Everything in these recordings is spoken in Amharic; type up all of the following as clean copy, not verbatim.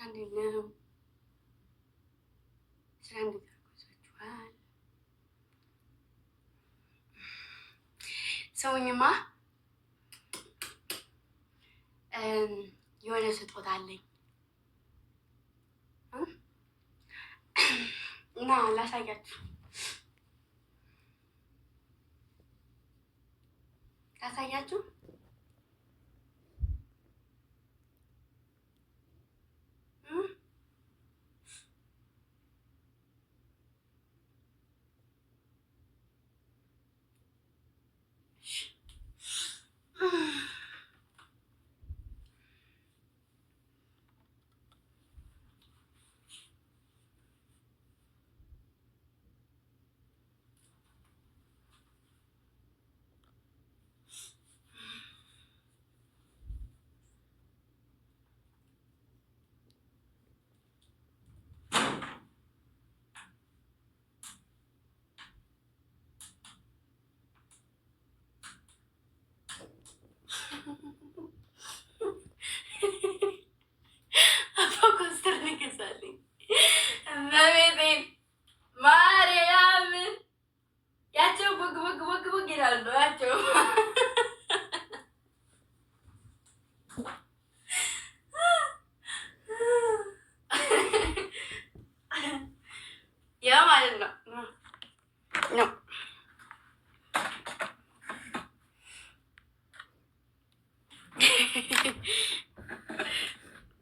እንዴት ነው? ስራ እንዴት አርጓችኋል? ሰውኝማ የሆነ ስጦታ አለኝ እና ላሳያችሁ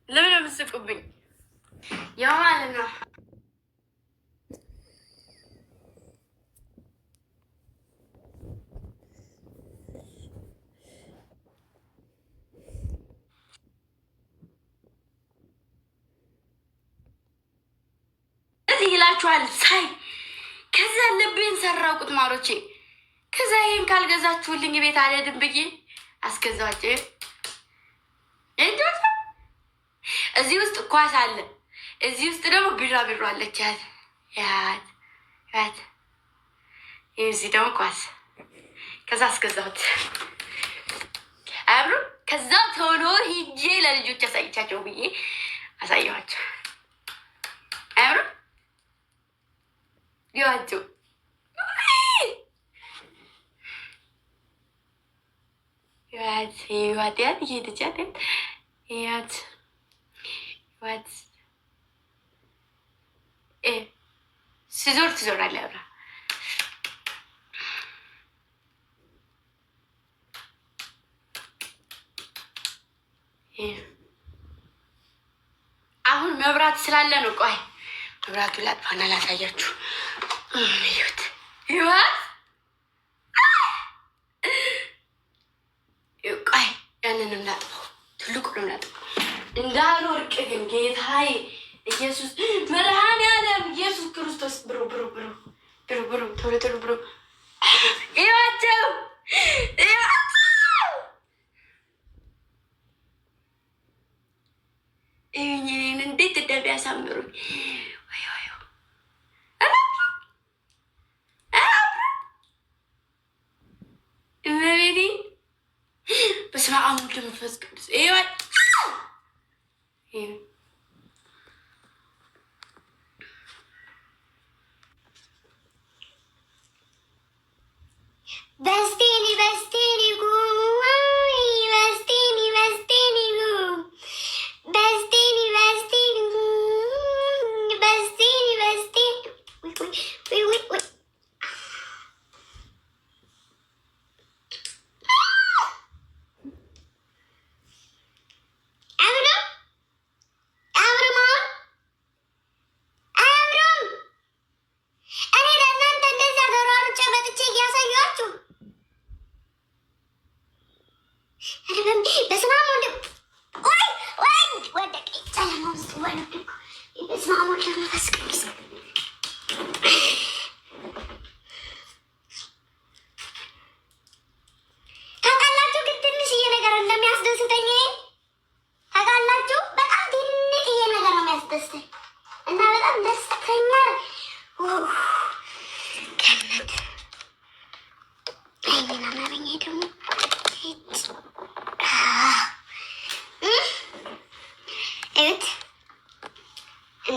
ለምን የምትስቁብኝ? ያው ማለት ነው ይላችኋል። ሳይ ከዛ ልቤን ሰራው ቁጥማሮቼ። ከዛ ይሄን ካልገዛችሁልኝ ቤት አልሄድም ብዬ አስገዛችሁ። እዚህ ውስጥ ኳስ አለ፣ እዚህ ውስጥ ደግሞ ቢራቢሮ አለች። ያት እዚህ ደግሞ ኳስ። ከዛ አስገዛሁት አብሮ። ከዛ ቶሎ ሂጄ ለልጆች አሳይቻቸው ብዬ አሳየኋቸው። አብሮ ይዋቸው ያት እየሄደች ያት ስዞር ትዞራለህ አብራ። አሁን መብራት ስላለ ነው። ቆይ መብራቱ ላጥፋና ላሳያችሁ። ይሁት ይዋት ቆይ ያንንም ላጥፋው፣ ትልቁንም ላጥፋው እንዳልወርቅ ግን ጌታዬ ኢየሱስ መድኃኔዓለም ኢየሱስ ክርስቶስ ብሩ ቶሎ ብሩ ይዋቸው ይህንን እንዴት እንደሚያሳምሩኝ እመቤቴ። በስመ አብ ወወልድ ወመንፈስ ቅዱስ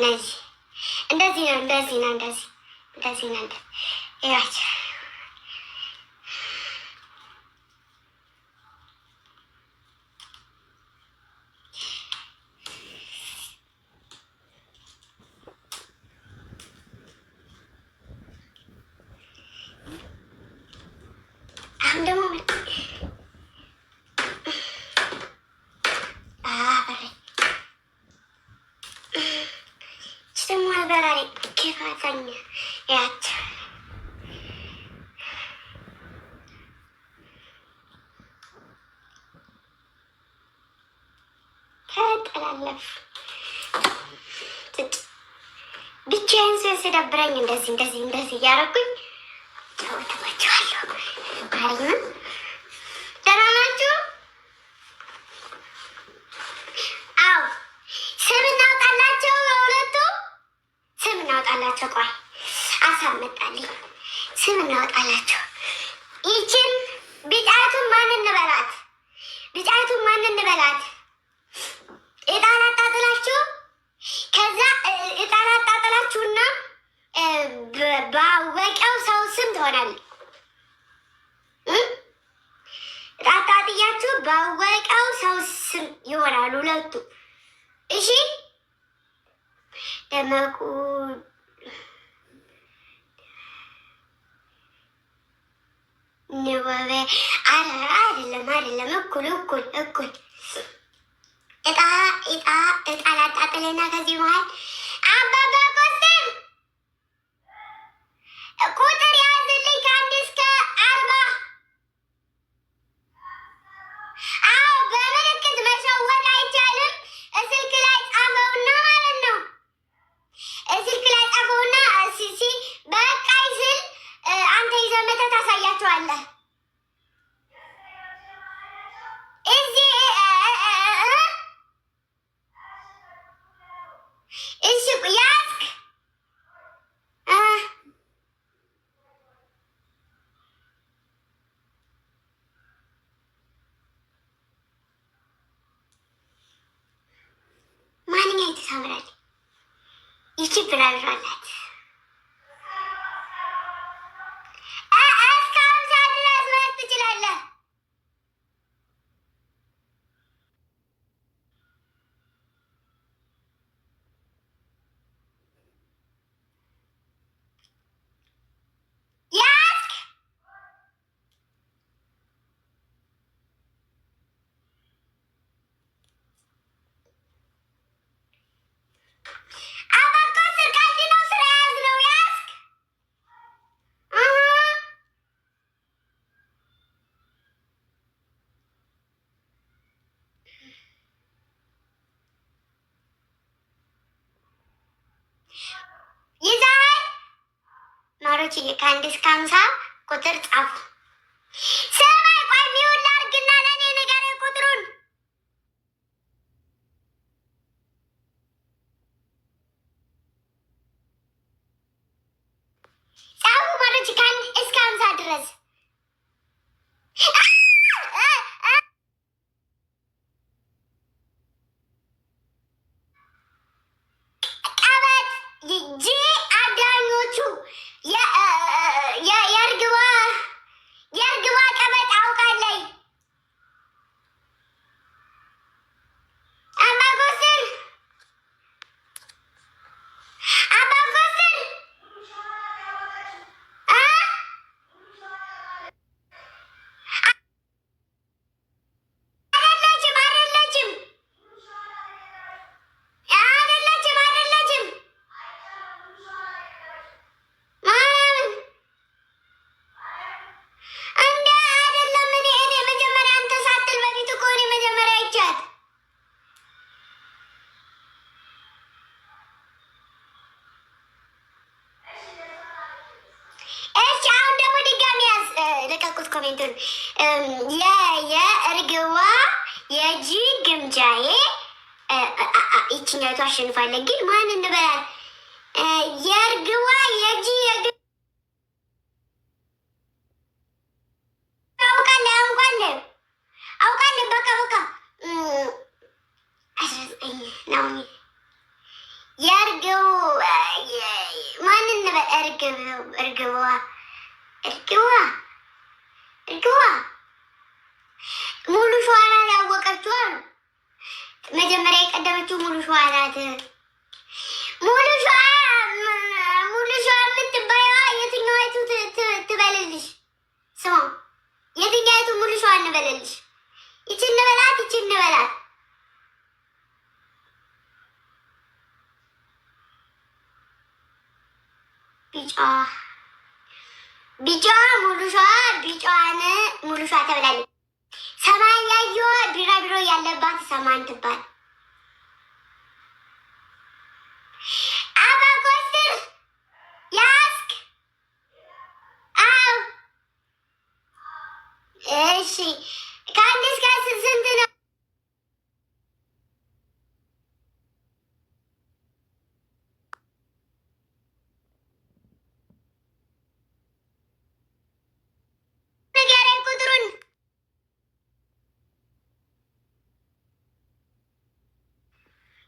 እንደዚህ ነው እንደዚህ ነው እንደዚህ እንደዚህ ነው ይላችሁ። አሁን ደግሞ በላይ ክፋተኛ ያቸው ተጠላለፉ። ብቻዬን ሲደብረኝ እንደዚህ እንደዚህ እንደዚህ እያደረጉኝ ጨውትባቸዋለሁ። አሪም ደህና ናችሁ? አዎ ስም እናውጣላቸው የሁለቱ ስም እናወጣላቸው። ቆይ አሳመጣልኝ። ስም እናወጣላቸው። ይችን ቢጫቱን ማን እንበላት? ቢጫቱን ማን እንበላት? እጣን አጣጥላችሁ ከዛ እጣን አጣጥላችሁና ባወቀው ሰው ስም ትሆናለች። አጣጥያችሁ ባወቀው ሰው ስም ይሆናሉ ሁለቱ። እሺ ደመቁ ንወበ አይደለም አይደለም፣ እኩል እኩል እኩል እጣ እጣ እጣ ላጣጥልና ከዚህ መሀል አባባ ቆስም ቁጥር ያዝልኝ ከ1 እስከ 40። አዎ በምልክት መሸወድ አይቻልም። ስልክ ላይ ጻፈውና ማለት ነው። ስልክ ላይ ጻፈውና በቃይ ስል አንተ ይዘህ መተህ ታሳያቸዋለህ። እዚህ እሺ ያዝክ ማንኛው የተሳምራል? ይቺ ብራዥ አላት። እስከ 50 ድረስ መሄድ ትችላለህ። ያዝክ አባኮ ስርቃልዲ ነው ስራ ያዝ ነው ያዝክ ይዛል ማሮች ከ1 እስከ 50 ቁጥር ጻፉ። ሰማይ ቆይ ሚውል አድርግና ለእኔ ንገረኝ ቁጥሩን። ጻፉ ማሮች ከ1 እስከ 50 ድረስ። ቀበት ጂ አዳኞቹ የእርግቧ ቀበጥ አውቃለኝ። አባጎስን አባጎስን አይደለችም አይደለችም አይደለችም አይደለችም ማርያምን እንደ አይደለም። እኔ መጀመሪያ አንተ ሳትል በፊት እኮ እኔ መጀመሪያ አይቻት። እሺ አሁን ደግሞ ድጋሚ ያዝ። ለቀቁት ኮሜንቱን። የእርግቧ የጂ ግምጃዬ ይችኛቱ አሸንፋለን። ግን ማን እንበላል? የእርግቧ የጂ አውቃለሁ አውቃለሁ አውቃለሁ። በቃ በቃ 19 ነው። የእርግቧ መጀመሪያ የቀደመችው ሙሉ ሸዋ ናት። ሙሉ ሸዋ የምትባይዋ የትኛይቱ ትበልልሽ? ስማ የትኛይቱ ሙሉ ሸዋ እንበልልሽ? ይችን እንበላት፣ ይችን እንበላት። ቢጫዋ ሙሉ ሸዋ፣ ቢጫዋን ሙሉ ሸዋ ተብላለች። ሰማይ ያየዋ ቢራቢሮ ያለባት ሰማን ትባል። አባኮስትር ያስክ? አው እሺ። ከአንድ እስከ ስንት ነው? ንገረኝ ቁጥሩን።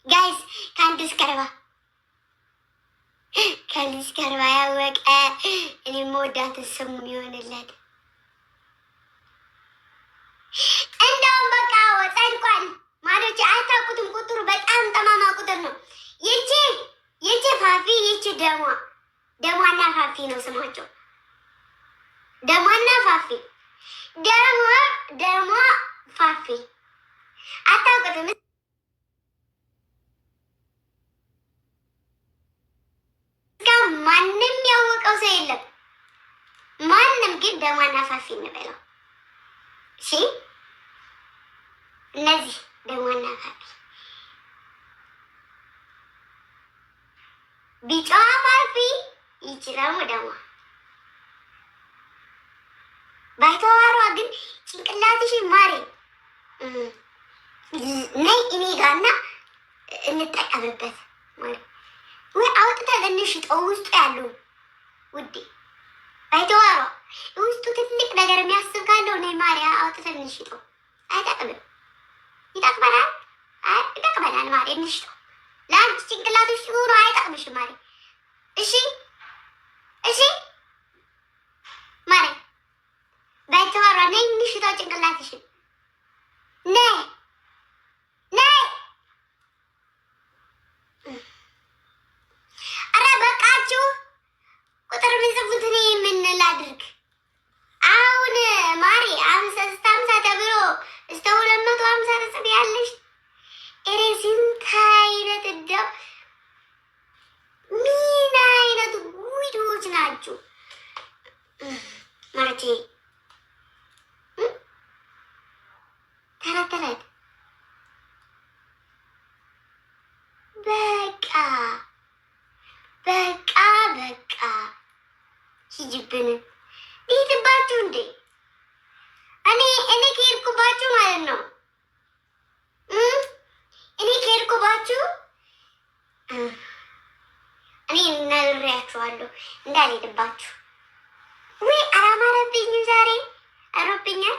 ጋይስ ከአንድ እስከ 40 ከአንድ እስከ 40 ያወቀ እኔ መወዳት ስሙ ይሆንለት። እንደውም በቃ ጸድቋል ማለት አታውቁትም። ቁጥሩ በጣም ጠማማ ቁጥር ነው። ይቺ ፋፊ፣ ይቺ ደሟና ፋፊ ነው ስማቸው። ደሟና ፋፊ፣ ደሟ ፋፊ አታውቁትም። ማንም ያወቀው ሰው የለም። ማንም ግን ደሟና ፋፊ እንበለው። እሺ እነዚህ ደሟና ፋፊ፣ ቢጫዋ ፋፊ፣ ይቺ ደግሞ ደሟ። ባይተዋሯ ግን ጭንቅላትሽን ማሬ ነይ እኔ ጋርና እንጠቀምበት ማለት ወይ አውጥተን እንሽጠው። ውስጡ ያለው ውዴ ባይተዋሯ ውስጡ ትልቅ ነገር የሚያስብ ካለው ነይ ማሪያ አውጥተን እንሽጠው። አይጠቅምም? ይጠቅመናል። ይጠቅመናል ማሪ፣ እንሽጠው። ለአንቺ ጭንቅላቶች ሲሆኑ አይጠቅምሽም ማሪ። እሺ እሺ ማሪ ባይተዋሯ ነይ እንሽጠው ጭንቅላትሽን። ነይ ነይ። አረ በቃችሁ። ቁጥር ምንጽፉት እኔ የምንል አድርግ። አሁን ማሪ 50 ተብሎ እስከ 250 ተጽፍ ያለሽ እሬ ስንት አይነት እንደው ምን አይነት ጉዶች ናችሁ ማለቴ ተረት በቃ ሂጅብን ይሄድባችሁ እንዴ? እኔ ከሄድኩባችሁ ማለት ነው። እኔ ከሄድኩባችሁ እኔ ነግሬያችኋለሁ እንዳልሄድባችሁ። ወይ አላማረብኝም ዛሬ። አምሮብኛል።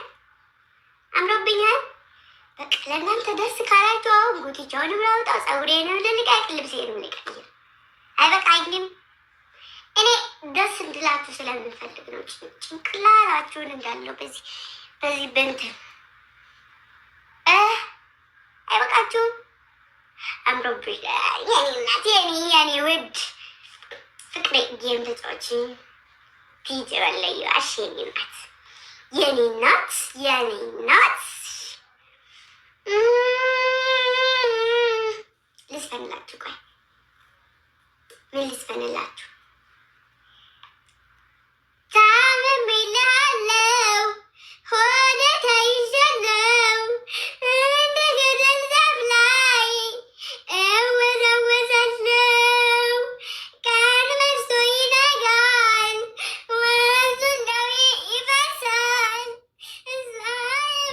በቃ ለእናንተ ደስ ካላችሁ አሁን ጉቲቻውንም ላውጣው፣ ፀጉሬንም ልልቀቅ፣ ልብሴንም ልቀይር። አይበቃኝም? እኔ ደስ እንድላችሁ ስለምንፈልግ ነው። ጭንቅላታችሁን እንዳለው በዚህ በእንትን አይበቃችሁም? አምሮብኛል የኔ እናት፣ የኔ ውድ ፍቅሬ። ጌም ተጫዋች ፊት በለዩ አሽ የኔ ናት የኔ ናት። ልስፈንላችሁ። ቆይ ምን ልስፈንላችሁ? ታምሜልሃለሁ፣ ሆነ ተይዣለሁ፣ እንደ ገደል ዛፍ ላይ እወዛወዛለሁ። ቀን መርሶ ይነጋል፣ ወንዙ እንደው ይፈሳል። ፀሐይ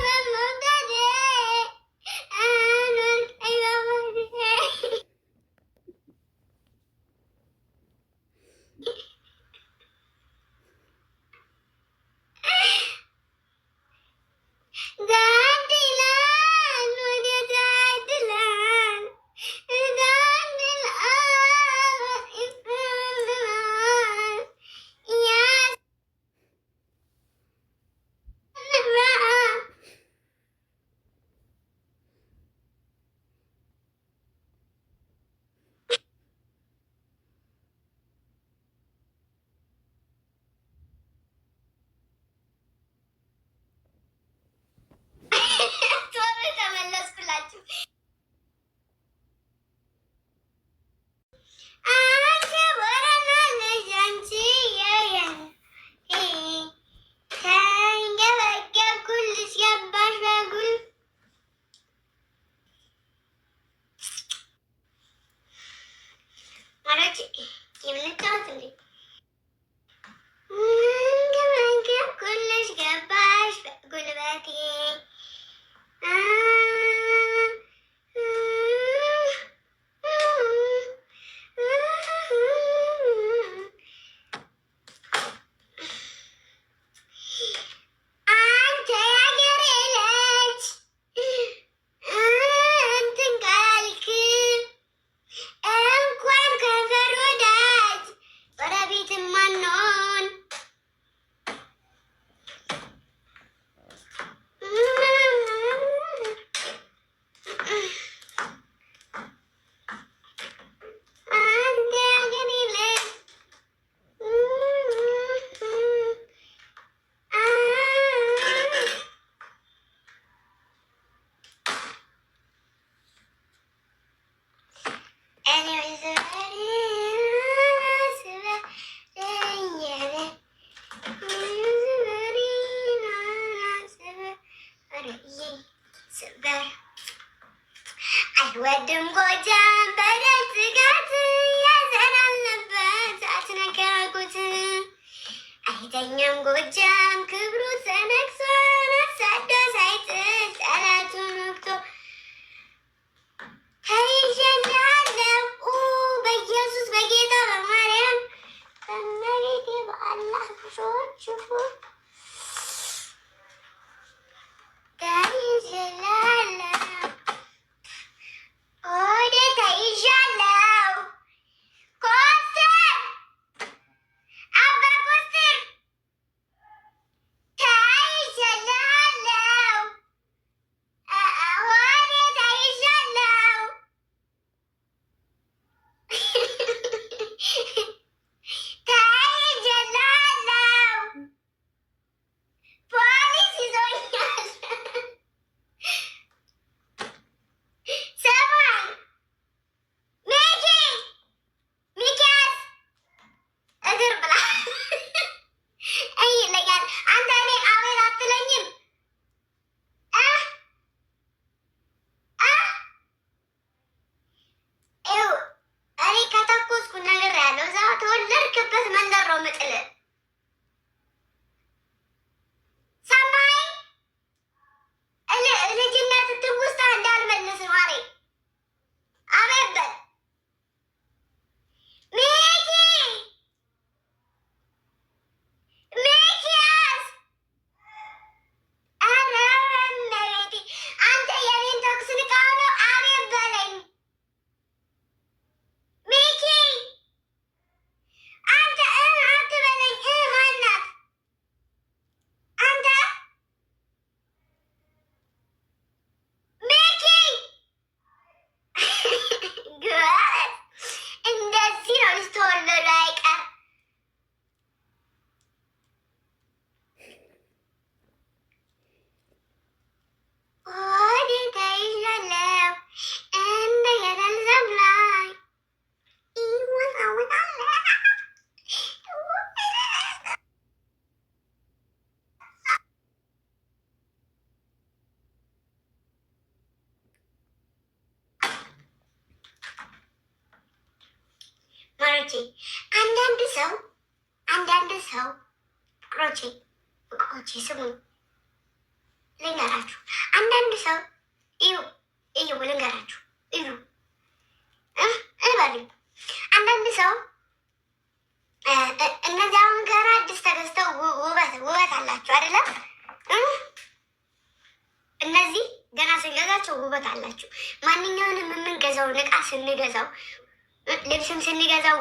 አትወድም ጎጃም በደል ስጋት ያዘናልበት አትነካኩት አይተኛም ጎጃም ክብሩ ተነክሶ ነሳዶ ሳይጥል ጠላቱን ወቅቶ ተይዤልሃለሁ በኢየሱስ በጌታ በማርያም በእመቤቴ በአላህ ብዙዎች ተይዤልሃለሁ ወደ ተይዣለሁ ኮስተር አባ ኮስተር ተይዤልሃለሁ ወደ ተይዣለሁ ተይዤልሃለሁ ፖሊስ ይዞኛል ሰማይ ሚኪ ሚኪያስ እግር ብላ ይለኛል አንተ እኔ አቤት አትለኝም ይኸው እኔ ከተኮስኩ ነግሬሃለሁ እዛ ተወለድክበት መንደር ነው የምጥልህ ሰማይ ልጅነት ትውስታ እንዳልመልስ ማሬ አቤት በል ሚኪ ሚኪያስ ኧረ በእመቤቴ አንተ የኔን ተኩስ ንቃው ነው አቤት በለኝ ሚኪ አንተ አትበለኝ ማናት አንተ ሚኪ ጎበዝ እንደዚህ ነው ልጅ ተወለዱ አይቀር ወደ ተይዣለሁ እንደ ገደል ዛፍ ላይ ይወጣወጣል ማሮቼ አንዳንድ ሰው ፍቅሮቼ ስሙኝ ልንገራችሁ አንዳንድ ሰው እዩ ልንገራችሁ እዩ እበሉኝ አንዳንድ ሰው እነዚህ አሁን ገና አዲስ ተገዝተው ውበት አላቸው አይደለም እነዚህ ገና ስንገዛቸው ውበት አላቸው ማንኛውንም የምንገዛውን እቃ ስንገዛው ልብስም ስንገዛው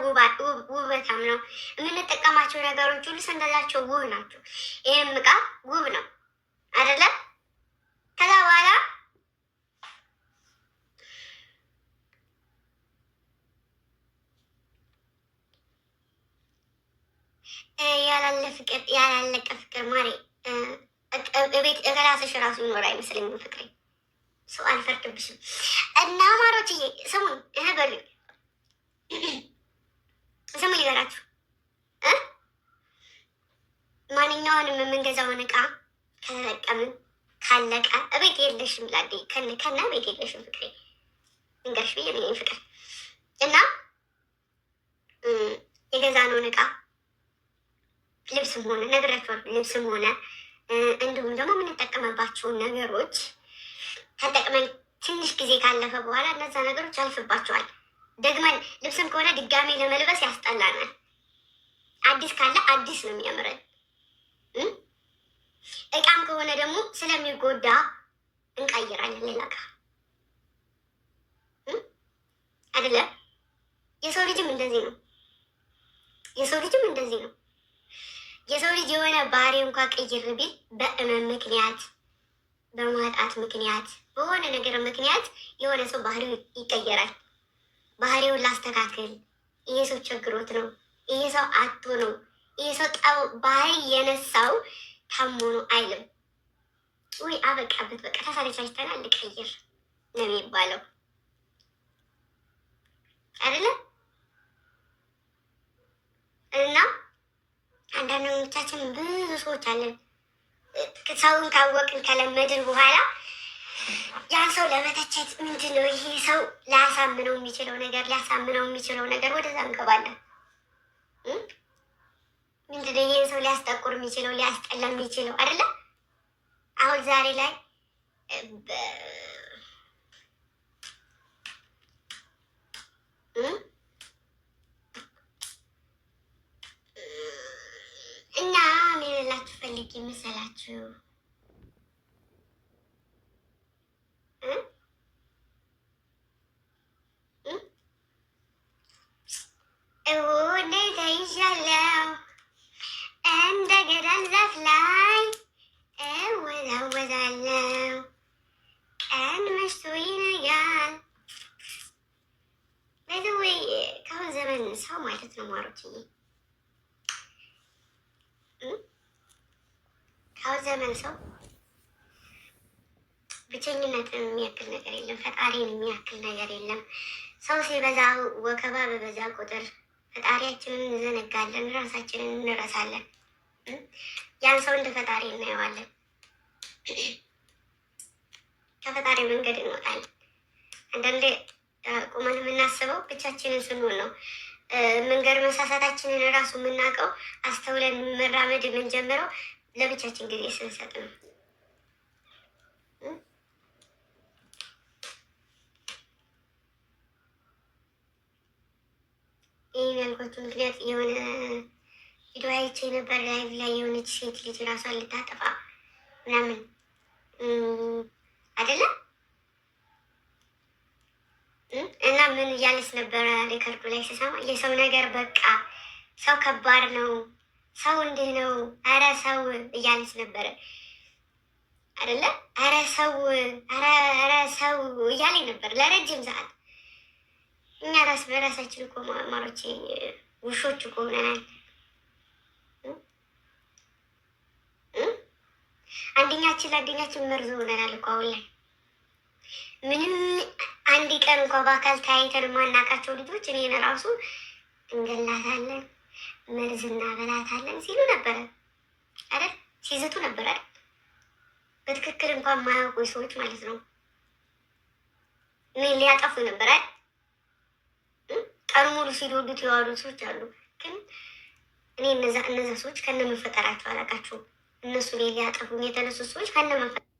ውበታም ነው የምንጠቀማቸው ነገሮች ሁሉ ስንገዛቸው ውብ ናቸው ይህም እቃ ውብ ነው አይደለም ከዛ በኋላ ያላለቀ ፍቅር ማሬ ቤት እራስሽ ራሱ ይኖር አይመስለኝም ፍቅሬ ሰው አልፈርድብሽም እና ማሮችዬ ስሙኝ በሉኝ ስሙ ሊበራችሁ ማንኛውንም የምንገዛውን እቃ ከተጠቀምን ካለቀ እቤት የለሽም ላዴ ከና ቤት የለሽም ፍቅሬ እንገርሽ ብዬ ነው ፍቅር እና የገዛነውን እቃ ልብስም ሆነ ነግራችኋል ልብስም ሆነ እንዲሁም ደግሞ የምንጠቀምባቸውን ነገሮች ተጠቅመን ትንሽ ጊዜ ካለፈ በኋላ እነዛ ነገሮች ያልፍባቸዋል ደግመን ልብስም ከሆነ ድጋሜ ለመልበስ ያስጠላናል አዲስ ካለ አዲስ ነው የሚያምረን እቃም ከሆነ ደግሞ ስለሚጎዳ እንቀይራለን ሌላ እቃ አይደለ የሰው ልጅም እንደዚህ ነው የሰው ልጅ የሆነ ባህሪ እንኳ ቀይር ቢል በእመም ምክንያት በማጣት ምክንያት በሆነ ነገር ምክንያት የሆነ ሰው ባህሪው ይቀየራል ባህሪውን ላስተካክል ይሄ ሰው ቸግሮት ነው ይሄ ሰው አቶ ነው ይሄ ሰው ባህሪ የነሳው ታሞ ነው አይልም ወይ አበቃበት በቃ ተሳለቻችተናል ልቀይር ነው የሚባለው አይደለ እና አንዳንዶቻችን ብዙ ሰዎች አለን ሰውን ካወቅን ከለመድን በኋላ ያን ሰው ለመተቸት ምንድን ነው ይሄ ሰው ሊያሳምነው የሚችለው ነገር ወደዛ እንገባለን። ምንድን ነው ይሄን ሰው ሊያስጠቁር የሚችለው ሊያስጠላ የሚችለው አይደለም። አሁን ዛሬ ላይ እና ምን ልላችሁ ፈልጌ መሰላችሁ? እውነት ተይዣለሁ እንደ ገደል ዛፍ ላይ እወዛወዛለሁ፣ ቀን መሽቶ ይነጋል። በዚህ ከአሁን ዘመን ሰው ማለት ነው ማሮችዬ፣ ከአሁን ዘመን ሰው ብቸኝነትን የሚያክል ነገር የለም። ፈጣሪን የሚያክል ነገር የለም። ሰው ሲበዛ ወከባ በበዛ ቁጥር ፈጣሪያችንን እንዘነጋለን፣ ራሳችንን እንረሳለን። ያን ሰው እንደ ፈጣሪ እናየዋለን፣ ከፈጣሪ መንገድ እንወጣለን። አንዳንዴ ቁመን የምናስበው ብቻችንን ስንሆን ነው። መንገድ መሳሳታችንን ራሱ የምናውቀው አስተውለን መራመድ የምንጀምረው ለብቻችን ጊዜ ስንሰጥ ነው። ይህ ያልኳቸው ምክንያት የሆነ ቪዲዮ አይቼ ነበር። ላይቭ ላይ የሆነች ሴት ልጅ ራሷን ልታጠፋ ምናምን አይደለም እና ምን እያለች ነበረ ሪከርዱ ላይ ስሰማ፣ የሰው ነገር በቃ ሰው ከባድ ነው፣ ሰው እንዲህ ነው፣ አረ ሰው እያለች ነበረ አይደለ? አረ ሰው አረ ሰው እያለኝ ነበር ለረጅም ሰዓት። እኛ ራስ በራሳችን እኮ ማሮቼ ውሾች እኮ ሆነናል። አንደኛችን ለአንደኛችን መርዝ ሆነናል እኮ አሁን ላይ። ምንም አንድ ቀን እንኳ በአካል ተያይተን የማናውቃቸው ልጆች እኔን ራሱ እንገላታለን፣ መርዝ እናበላታለን ሲሉ ነበረ አይደል? ሲዝቱ ነበረ አይደል? በትክክል እንኳን የማያውቁ ሰዎች ማለት ነው። እኔን ሊያጠፉ ነበር አይደል? ቀኑ ሙሉ ሲዶዱት የዋሉ ሰዎች አሉ። ግን እኔ እነዛ ሰዎች ከነ መፈጠራቸው አላውቃቸውም። እነሱ ላይ ሊያጠፉኝ የተነሱ ሰዎች ከነ መፈጠራቸው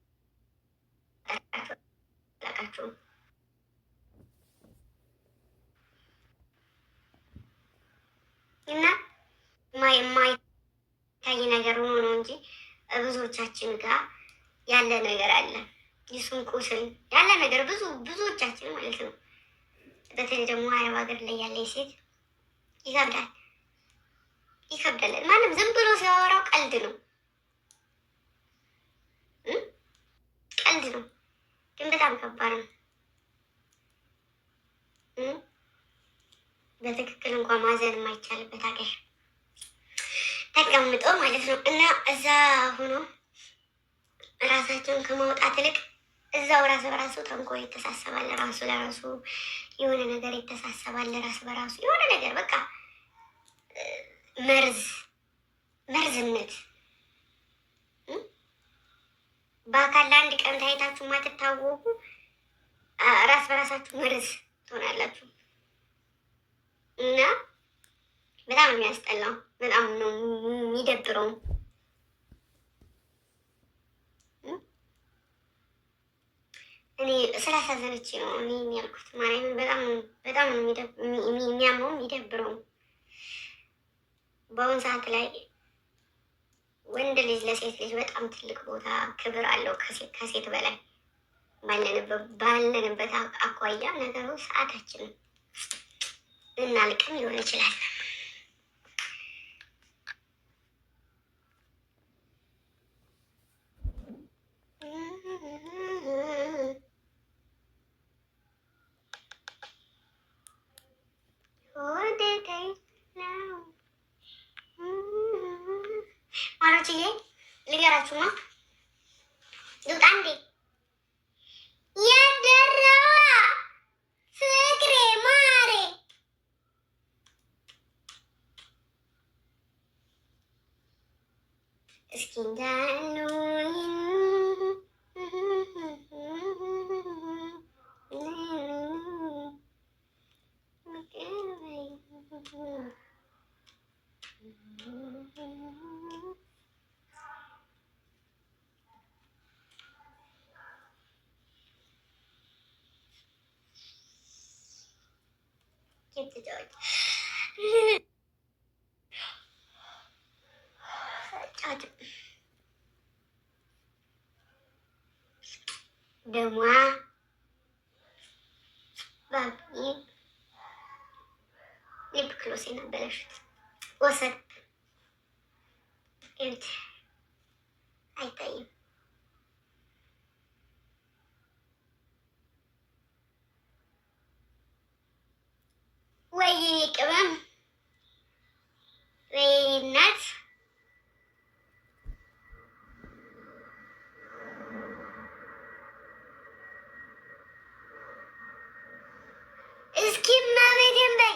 አላውቃቸውም። እና የማይታይ ነገር ሆኖ ነው እንጂ ብዙዎቻችን ጋር ያለ ነገር አለ። የሱን ቁስል ያለ ነገር ብዙዎቻችን ማለት ነው። በተለይ ደግሞ አረብ ሀገር ላይ ያለ ሴት ይከብዳል። ማንም ዝም ብሎ ሲያወራው ቀልድ ነው ግን በጣም ከባድ ነው። በትክክል እንኳን ማዘን የማይቻልበት ሀገር ተቀምጦ ማለት ነው። እና እዛ ሆኖ ራሳቸውን ከማውጣት ይልቅ እዛው ራስ በራሱ ተንኮ ይተሳሰባል። ራሱ ለራሱ የሆነ ነገር ይተሳሰባል። ራስ በራሱ የሆነ ነገር በቃ መርዝነት በአካል ለአንድ ቀን ታይታችሁ ማትታወቁ ራስ በራሳችሁ መርዝ ትሆናላችሁ። እና በጣም ነው የሚያስጠላው፣ በጣም ነው የሚደብረው። እኔ ስላሳዘነች ነው እኔ ያልኩት። ማርያምን በጣም ነው የሚያመው የሚደብረው። በአሁን ሰዓት ላይ ወንድ ልጅ ለሴት ልጅ በጣም ትልቅ ቦታ ክብር አለው ከሴት በላይ ባለንበት አኳያ ነገሩ ሰዓታችን ልናልቅም ሊሆን ይችላል። ማሮችዬ ልንገራችሁማ ዱጣ እንዴ የደረዋ ፍቅሬ ማሬ እስኪ እንዳሉኝ የተጫወች ደሟ ባቢ ልብ ክሎሴን አበላሹት። ወሰድ እዩት፣ አይታይም። ወይ ቅመም ወይ እናት እስኪ ማቤቴን በይ።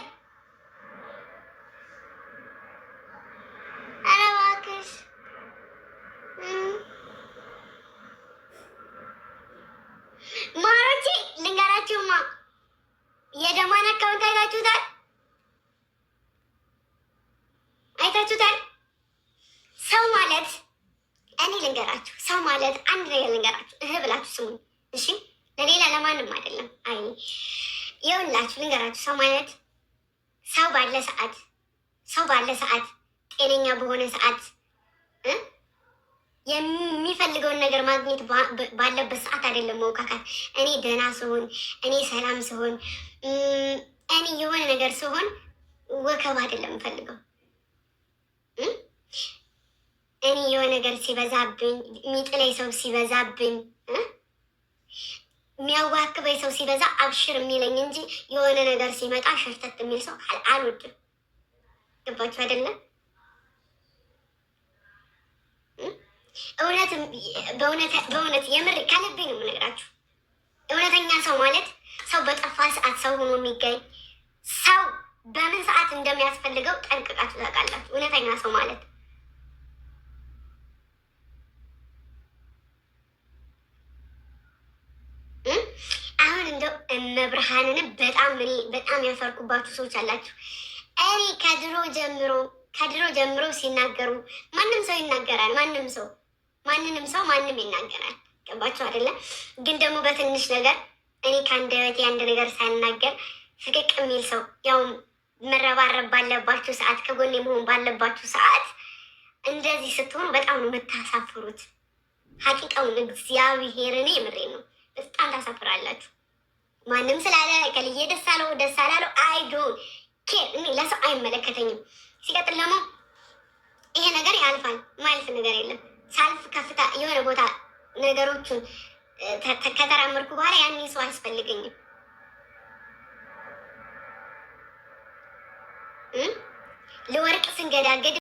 ኧረ እባክሽ ማሮቼ ልንገራችሁማ የደማን አካውንት አይታችሁታል? አይታችሁታል? ሰው ማለት እኔ ልንገራችሁ፣ ሰው ማለት አንድ ነገር ልንገራችሁ፣ ብላችሁ ስሙኝ እሺ። ለሌላ ለማንም አይደለም። አይ ይኸውላችሁ ልንገራችሁ፣ ሰው ማለት ሰው ባለ ሰዓት ጤነኛ በሆነ ሰዓት የሚፈልገውን ነገር ማግኘት ባለበት ሰዓት አይደለም መውካካት። እኔ ደህና ስሆን፣ እኔ ሰላም ስሆን፣ እኔ የሆነ ነገር ስሆን ወከብ አይደለም የምፈልገው። እኔ የሆነ ነገር ሲበዛብኝ፣ የሚጥለኝ ሰው ሲበዛብኝ፣ የሚያዋክበኝ ሰው ሲበዛ አብሽር የሚለኝ እንጂ የሆነ ነገር ሲመጣ ሸርተት የሚል ሰው አልወድም። ገባችሁ አይደለም? በእውነት የምር ከልቤ ነው የምነግራችሁ። እውነተኛ ሰው ማለት ሰው በጠፋ ሰዓት ሰው ሆኖ የሚገኝ ሰው በምን ሰዓት እንደሚያስፈልገው ጠንቅቃችሁ ታውቃላችሁ። እውነተኛ ሰው ማለት አሁን እንደው እመብርሃንንም በጣም ያፈርኩባችሁ ሰዎች አላችሁ። እኔ ከድሮ ጀምሮ ሲናገሩ ማንም ሰው ይናገራል። ማንም ይናገራል። ገባችሁ አይደለም? ግን ደግሞ በትንሽ ነገር እኔ ከአንደበቴ አንድ ነገር ሳይናገር ፍቅቅ የሚል ሰው ያው መረባረብ ባለባችሁ ሰዓት ከጎኔ መሆን ባለባችሁ ሰዓት እንደዚህ ስትሆኑ በጣም ነው የምታሳፍሩት። ሀቂቃውን እግዚአብሔርን የምሬ ነው። በጣም ታሳፍራላችሁ። ማንም ስላለ ከልዬ ደስ አላለው አይዶን ኬር እኔ ለሰው አይመለከተኝም። ሲቀጥል ደግሞ ይሄ ነገር ያልፋል፣ ማያልፍ ነገር የለም። ሳልፍ ከፍታ የሆነ ቦታ ነገሮቹን ከተራመድኩ በኋላ ያኔ ሰው አያስፈልገኝም። ለወርቅ ስንገዳገድ